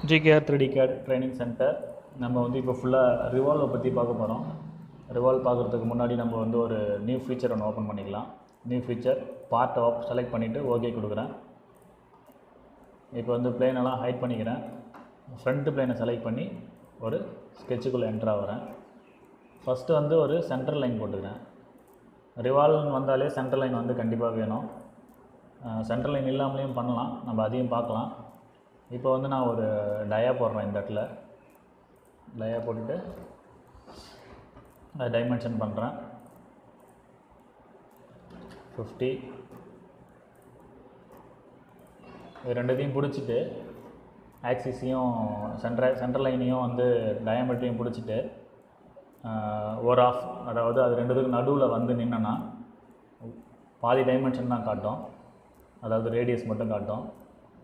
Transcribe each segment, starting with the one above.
GKR 3D CAD training centre. நம்ம வந்து இப்போ ஃபுல்லாக ரிவால்வை பற்றி பார்க்க போகிறோம். ரிவால்வ் பார்க்குறதுக்கு முன்னாடி நம்ம வந்து ஒரு நியூ ஃபீச்சர் ஒன்று ஓப்பன் பண்ணிக்கலாம். New feature part of select பண்ணிவிட்டு ஓகே கொடுக்குறேன். இப்போ வந்து பிளேனெல்லாம் ஹைட் பண்ணிக்கிறேன். ஃப்ரண்ட் பிளேனை செலக்ட் பண்ணி ஒரு ஸ்கெட்சுக்குள்ளே என்ட்ரு ஆகிறேன். ஃபஸ்ட்டு வந்து ஒரு சென்டர் லைன் போட்டுக்கிறேன். ரிவால்வ்னு வந்தாலே சென்டர் லைன் வந்து கண்டிப்பாக வேணும். சென்டர் லைன் இல்லாமலேயும் பண்ணலாம், நம்ம அதையும் பார்க்கலாம். இப்போ வந்து நான் ஒரு டயா போடுறேன். இந்த இடத்துல டயா போட்டுட்டு டைமென்ஷன் பண்ணுறேன். 50 இது ரெண்டுத்தையும் பிடிச்சிட்டு ஆக்சிஸையும் சென்டர் லைனையும் வந்து டயாமீட்டரையும் பிடிச்சிட்டு ஒரு ஆஃப், அதாவது அது ரெண்டுத்துக்கு நடுவில் வந்து நின்னேன்னா பாதி டைமென்ஷன் தான் காட்டும், அதாவது ரேடியஸ் மட்டும் காட்டும்.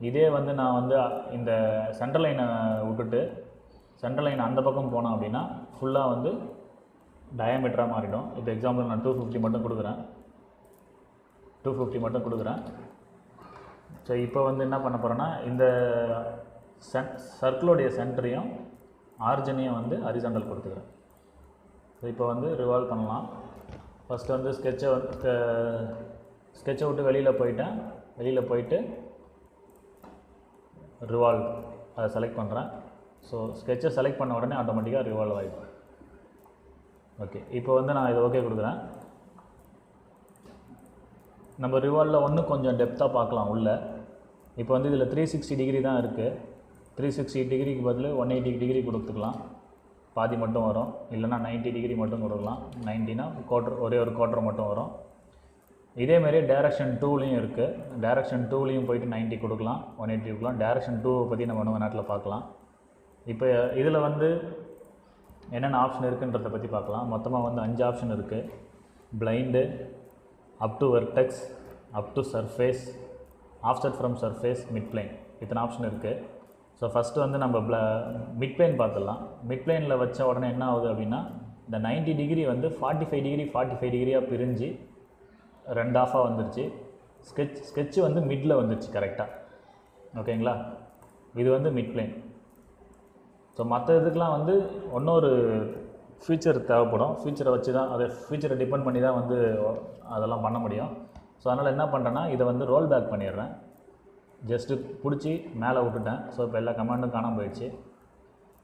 இதே வந்து நான் வந்து இந்த சென்டர் லைனை விட்டுட்டு சென்டர் லைன் அந்த பக்கம் போனேன் அப்படின்னா ஃபுல்லாக வந்து டயாமீட்டராக மாறிடும். இப்போ எக்ஸாம்பிள் நான் 250 மட்டும் கொடுக்குறேன். 250 மட்டும் கொடுக்குறேன். ஸோ இப்போ வந்து என்ன பண்ண போகிறேன்னா இந்த சர்க்கிளோடைய சென்டரையும் ஆர்ஜனையும் வந்து ஹரிசாண்டல் கொடுத்துக்கிறேன். ஸோ இப்போ வந்து ரிவால்வ் பண்ணலாம். ஃபஸ்ட்டு வந்து ஸ்கெட்சை விட்டு வெளியில் போயிட்டு ரிவால்வ் அதை செலக்ட் பண்ணுறேன். ஸோ ஸ்கெட்சை செலக்ட் பண்ண உடனே ஆட்டோமேட்டிக்காக ரிவால்வ் ஆகிடும். ஓகே, இப்போ வந்து நான் இது ஓகே கொடுக்குறேன். நம்ம ரிவால்வில் ஒன்று கொஞ்சம் டெப்த்தாக பார்க்கலாம் உள்ள. இப்போ வந்து இதில் 360 டிகிரி தான் இருக்குது. 360 டிகிரிக்கு பதில் 180 டிகிரி கொடுத்துக்கலாம், பாதி மட்டும் வரும். இல்லைனா 90 டிகிரி மட்டும் கொடுக்கலாம். 90னா ஒரே ஒரு குவார்ட்டர் மட்டும் வரும். இதேமாரி டேரக்ஷன் 2லேயும் இருக்குது. டேரக்ஷன் 2லேயும் போய்ட்டு 90 கொடுக்கலாம், 180 கொடுக்கலாம். டேரக்ஷன் 2 பற்றி நம்ம இன்னும் நேரத்தில் பார்க்கலாம். இப்போ இதில் வந்து என்னென்ன ஆப்ஷன் இருக்குன்றதை பற்றி பார்க்கலாம். மொத்தமாக வந்து 5 ஆப்ஷன் இருக்குது. Blind, up to vertex, up to surface, offset from surface, mid plain, இத்தனை ஆப்ஷன் இருக்குது. ஸோ ஃபஸ்ட்டு வந்து நம்ம மிட் பிளைன் பார்த்துடலாம். மிட் பிளைனில் வச்ச உடனே என்ன ஆகுது அப்படின்னா இந்த 90 டிகிரி வந்து 45 டிகிரியாக பிரிஞ்சு 2 ஆஃபாக வந்துருச்சு. ஸ்கெட்சு வந்து மிட்டில் வந்துருச்சு கரெக்டாக. ஓகேங்களா, இது வந்து மிட் பிளைன். ஸோ மற்ற இதுக்கெலாம் வந்து இன்னொரு ஃபீச்சர் தேவைப்படும். ஃபீச்சரை வச்சு தான், அதை ஃபீச்சரை டிபெண்ட் பண்ணி தான் வந்து அதெல்லாம் பண்ண முடியும். ஸோ அதனால் என்ன பண்ணுறேன்னா இதை வந்து ரோல் பேக் பண்ணிடுறேன். ஜஸ்ட்டு பிடிச்சி மேலே விட்டுட்டேன். ஸோ இப்போ எல்லா கமாண்டும் காணாமல் போயிடுச்சு.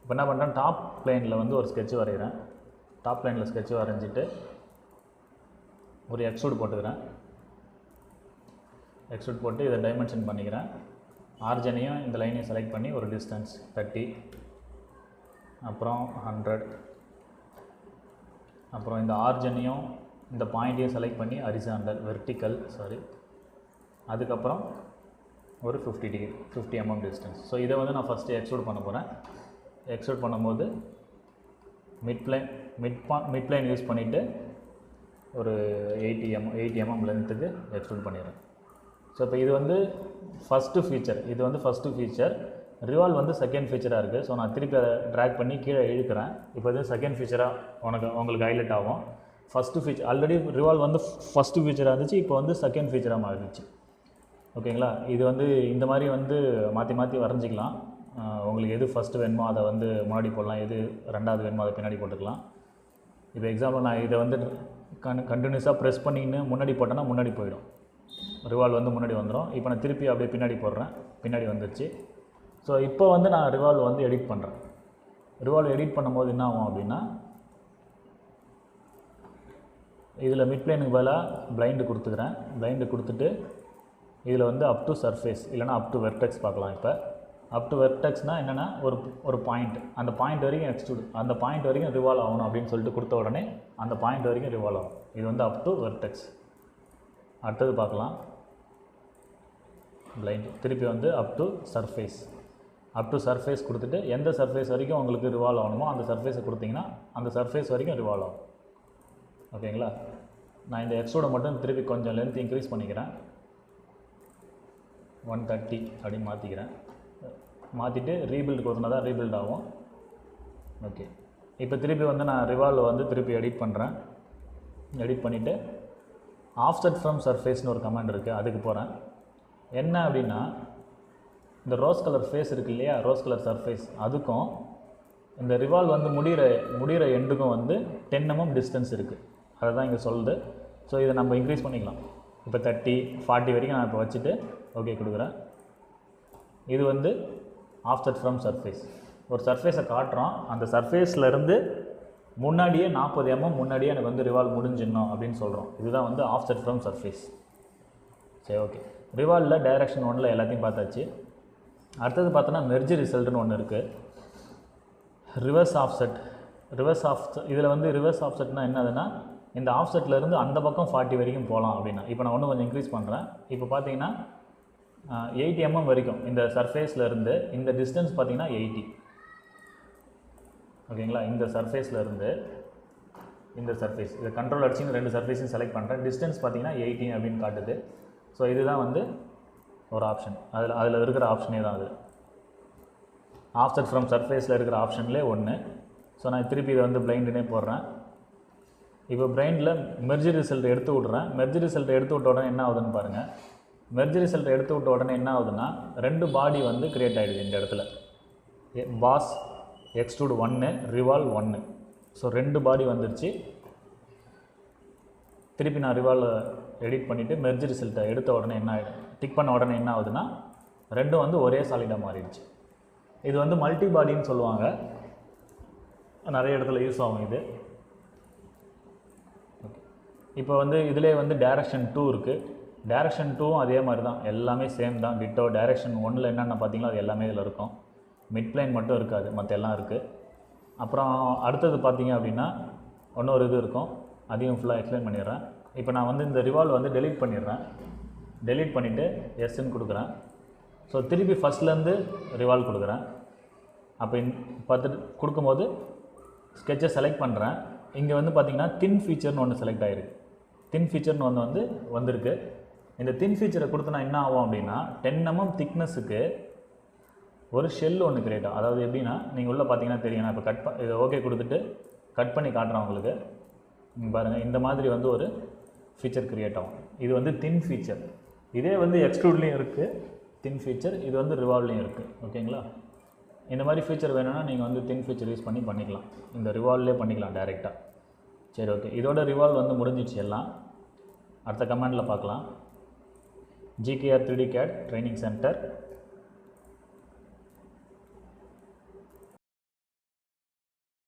இப்போ என்ன பண்ணுறேன், டாப் பிளைனில் வந்து ஒரு ஸ்கெட்சு வரைகிறேன். டாப் பிளைனில் ஸ்கெட்சு வரைஞ்சிட்டு ஒரு எக்ஸ்ட்ரூட் போட்டுக்கிறேன். எக்ஸ்ட்ரூட் போட்டு இதை டைமென்ஷன் பண்ணிக்கிறேன். ஆர்ஜனையும் இந்த லைனையும் செலக்ட் பண்ணி ஒரு டிஸ்டன்ஸ் 30, அப்புறம் 100, அப்புறம் இந்த ஆர்ஜனையும் இந்த பாயிண்ட்டையும் செலக்ட் பண்ணி வெர்டிக்கல், அதுக்கப்புறம் ஒரு 50 டிகிரி 50 mm டிஸ்டன்ஸ். ஸோ இதை வந்து நான் ஃபஸ்ட்டு எக்ஸ்ட்ரூட் பண்ண போகிறேன். எக்ஸ்ட்ரூட் பண்ணும்போது மிட் பிளைன் யூஸ் பண்ணிவிட்டு ஒரு 80 mm லென்த்துக்கு எக்ஸ்ட்ரூட் பண்ணிடுறேன். ஸோ இப்போ இது வந்து ஃபஸ்ட்டு ஃபீச்சர். ரிவால்வ் வந்து செகண்ட் ஃபீச்சராக இருக்குது. ஸோ நான் திருப்பி அதை ட்ராக் பண்ணி கீழே இழுக்கிறேன். இப்போ இது செகண்ட் ஃபீச்சராக உங்களுக்கு ஹைலைட் ஆகும். ஃபஸ்ட்டு ஃபீச்சர் ஆல்ரெடி ரிவால்வ் வந்து ஃபஸ்ட்டு ஃபீச்சராக இருந்துச்சு, இப்போ வந்து செகண்ட் ஃபீச்சராக மாறிடுச்சு. ஓகேங்களா, இது வந்து இந்த மாதிரி வந்து மாற்றி வரைஞ்சிக்கலாம். உங்களுக்கு எது ஃபஸ்ட்டு வேணுமோ அதை வந்து முன்னாடி போடலாம், எது ரெண்டாவது வேணுமோ அதை பின்னாடி போட்டுக்கலாம். இப்போ எக்ஸாம்பிள் நான் இதை வந்து கண்டினியூஸாக ப்ரெஸ் பண்ணின்னு முன்னாடி போட்டேன்னா முன்னாடி போயிடும், ரிவால்வ் வந்து முன்னாடி வந்துடும். இப்போ நான் திருப்பி அப்படியே பின்னாடி போடுறேன், பின்னாடி வந்துடுச்சு. ஸோ இப்போ வந்து நான் ரிவால்வ் வந்து எடிட் பண்ணுறேன். ரிவால்வ் எடிட் பண்ணும்போது என்ன ஆகும் அப்படின்னா இதில் மிட் பிளைனுக்கு பதிலாக பிளைண்டு கொடுத்துக்கிறேன். பிளைண்டு கொடுத்துட்டு இதில் வந்து அப் டு சர்ஃபேஸ் இல்லைனா அப் டு வெர்டெக்ஸ் பார்க்கலாம். இப்போ அப் டு வெர்டெக்ஸ்னால் என்னென்னா ஒரு பாயிண்ட், அந்த பாயிண்ட் வரைக்கும் எக்ஸ்ட்ரூட், அந்த பாயிண்ட் வரைக்கும் ரிவால்வ் ஆகணும் அப்படின்னு சொல்லிட்டு கொடுத்த உடனே அந்த பாயிண்ட் வரைக்கும் ரிவால்வ் ஆகும். இது வந்து அப் டு வெர்டெக்ஸ். அடுத்தது பார்க்கலாம், பிளைண்ட் திருப்பி வந்து அப் டு சர்ஃபேஸ் கொடுத்துட்டு எந்த சர்ஃபேஸ் வரைக்கும் உங்களுக்கு ரிவால்வ் ஆகணுமோ அந்த சர்ஃபேஸை கொடுத்தீங்கன்னா அந்த சர்ஃபேஸ் வரைக்கும் ரிவால்வ் ஆகும். ஓகேங்களா, நான் இந்த எக்ஸ்ட்ரூடை மட்டும் திருப்பி கொஞ்சம் லென்த் இன்க்ரீஸ் பண்ணிக்கிறேன். 130 அப்படின்னு மாற்றிட்டு ரீபில்டு கொடுத்தனா தான் ரீபில்ட் ஆகும். ஓகே, இப்போ திருப்பி வந்து நான் ரிவால்வ் வந்து திருப்பி எடிட் பண்ணுறேன். எடிட் பண்ணிவிட்டு ஆஃப்செட் ஃப்ரம் சர்ஃபேஸ்னு ஒரு கமாண்ட் இருக்குது, அதுக்கு போகிறேன். என்ன அப்படின்னா இந்த ரோஸ் கலர் ஃபேஸ் இருக்குது இல்லையா, ரோஸ் கலர் சர்ஃபேஸ், அதுக்கும் இந்த ரிவால்வ் வந்து முடிகிற எண்டுக்கும் வந்து 10 mm டிஸ்டன்ஸ் இருக்குது. அதை தான் இங்கே சொல்லுது. ஸோ இதை நம்ம இன்க்ரீஸ் பண்ணிக்கலாம். இப்போ 30, 40 வரைக்கும் நான் இப்போ வச்சுட்டு ஓகே கொடுக்குறேன். இது வந்து ஆஃப்செட் ஃப்ரம் சர்ஃபேஸ். ஒரு சர்ஃபேஸை காட்டுறோம், அந்த சர்ஃபேஸ்லேருந்து முன்னாடியே 40 mm முன்னாடியே எனக்கு வந்து ரிவால்வ் முடிஞ்சிடணும் அப்படின்னு சொல்கிறோம். இதுதான் வந்து ஆஃப்செட் ஃப்ரம் சர்ஃபேஸ். சரி, ஓகே. ரிவால்வில் டைரக்ஷன் 1 எல்லாத்தையும் பார்த்தாச்சு. அடுத்தது பார்த்தோன்னா மெர்ஜ் ரிசல்ட்னு ஒன்று இருக்குது. Reverse offset. இதில் வந்து ரிவர்ஸ் ஆஃப்செட்னா என்னதுன்னா, இந்த ஆஃப்செட்லேருந்து அந்த பக்கம் 40 வரைக்கும் போகலாம் அப்படின்னா. இப்போ நான் கொஞ்சம் இன்க்ரீஸ் பண்ணுறேன். இப்போ பார்த்தீங்கன்னா 80 mm வரைக்கும் இந்த சர்ஃபேஸ்லேருந்து இந்த டிஸ்டன்ஸ் பார்த்தீங்கன்னா 80. ஓகேங்களா? இந்த சர்ஃபேஸ்லேருந்து இந்த சர்ஃபேஸ், இதை கண்ட்ரோல் அடிச்சுன்னு 2 சர்ஃபேஸையும் செலக்ட் பண்ணுறேன். டிஸ்டன்ஸ் பார்த்தீங்கன்னா 80 அப்படின்னு காட்டுது. ஸோ இதுதான் வந்து ஒரு ஆப்ஷன். அதில் இருக்கிற ஆப்ஷனே தான் அது. ஆஃப்செட் ஃப்ரம் சர்ஃபேஸில் இருக்கிற ஆப்ஷன்லேயே ஒன்று. ஸோ நான் திருப்பி இதை வந்து பிளைண்டுனே போடுறேன். இப்போ பிரைண்டில் மெர்ஜ் ரிசல்ட் எடுத்து விட்றேன். மெர்ஜ் ரிசல்ட் எடுத்து விட்ட உடனே என்ன ஆகுதுன்னு பாருங்கள். மெர்ஜ் ரிசல்ட் எடுத்து விட்ட உடனே என்ன ஆகுதுன்னா, 2 பாடி வந்து க்ரியேட் ஆகிடுது இந்த இடத்துல. Boss extrude 1, revolve 1. So 2 body வந்துருச்சு. திருப்பி நான் ரிவால்வ் எடிட் பண்ணிவிட்டு மெர்ஜ் ரிசல்ட்டை எடுத்த உடனே என்ன ஆகிடும், டிக் பண்ண உடனே என்ன ஆகுதுன்னா, 2 வந்து ஒரே சாலிடாக மாறிடுச்சு. இது வந்து மல்டி பாடின்னு சொல்லுவாங்க, நிறைய இடத்துல யூஸ் ஆகும் இது. ஓகே, இப்போ வந்து இதிலே வந்து டைரக்ஷன் 2 இருக்குது. டைரக்ஷன் 2வும் அதே மாதிரி தான், எல்லாமே சேம் தான், டிட்டோ. டைரக்ஷன் 1ல் என்னென்ன பார்த்தீங்களோ அது எல்லாமே இதில் இருக்கும். மிட் பிளைன் மட்டும் இருக்காது, மற்ற எல்லாம் இருக்குது. அப்புறம் அடுத்தது பார்த்தீங்க அப்படின்னா இன்னொரு இது இருக்கும், அதையும் ஃபுல்லாக எக்ஸ்பிளைன் பண்ணிடுறேன். இப்போ நான் வந்து இந்த ரிவால்வ் வந்து டெலீட் பண்ணிடுறேன். டெலீட் பண்ணிவிட்டு எஸ்ன்னு கொடுக்குறேன். ஸோ திருப்பி ஃபஸ்ட்லேருந்து ரிவால்வ் கொடுக்குறேன். அப்போ பார்த்துட்டு கொடுக்கும்போது ஸ்கெட்சை செலக்ட் பண்ணுறேன். இங்கே வந்து பார்த்திங்கன்னா தின் ஃபீச்சர்னு ஒன்று செலக்ட் ஆகிருக்கு. தின் ஃபீச்சர்னு ஒன்று வந்திருக்கு. இந்த தின் ஃபீச்சரை கொடுத்தனா என்ன ஆகும் அப்படின்னா, 10 mm திக்னஸுக்கு ஒரு ஷெல் ஒன்று கிரியேட் ஆகும். அதாவது எப்படின்னா, நீங்கள் உள்ளே பார்த்தீங்கன்னா தெரியும். நான் இப்போ இதை ஓகே கொடுத்துட்டு கட் பண்ணி காட்டுறேன் உங்களுக்கு. பாருங்கள், இந்த மாதிரி வந்து ஒரு ஃபீச்சர் கிரியேட் ஆகும். இது வந்து தின் ஃபீச்சர். இதே வந்து எக்ஸ்ட்ரூட்லேயும் இருக்குது தின் ஃபீச்சர், இது வந்து ரிவால்வ்லேயும் இருக்குது. ஓகேங்களா? இந்த மாதிரி ஃபீச்சர் வேணும்னா நீங்கள் வந்து தின் ஃபீச்சர் யூஸ் பண்ணிக்கலாம். இந்த ரிவால்வ்லேயே பண்ணிக்கலாம் டைரெக்டாக. சரி, ஓகே. இதோட ரிவால்வ் வந்து முடிஞ்சிடுச்சு எல்லாம். அடுத்த கமெண்டில் பார்க்கலாம். GKR 3D CAD training centre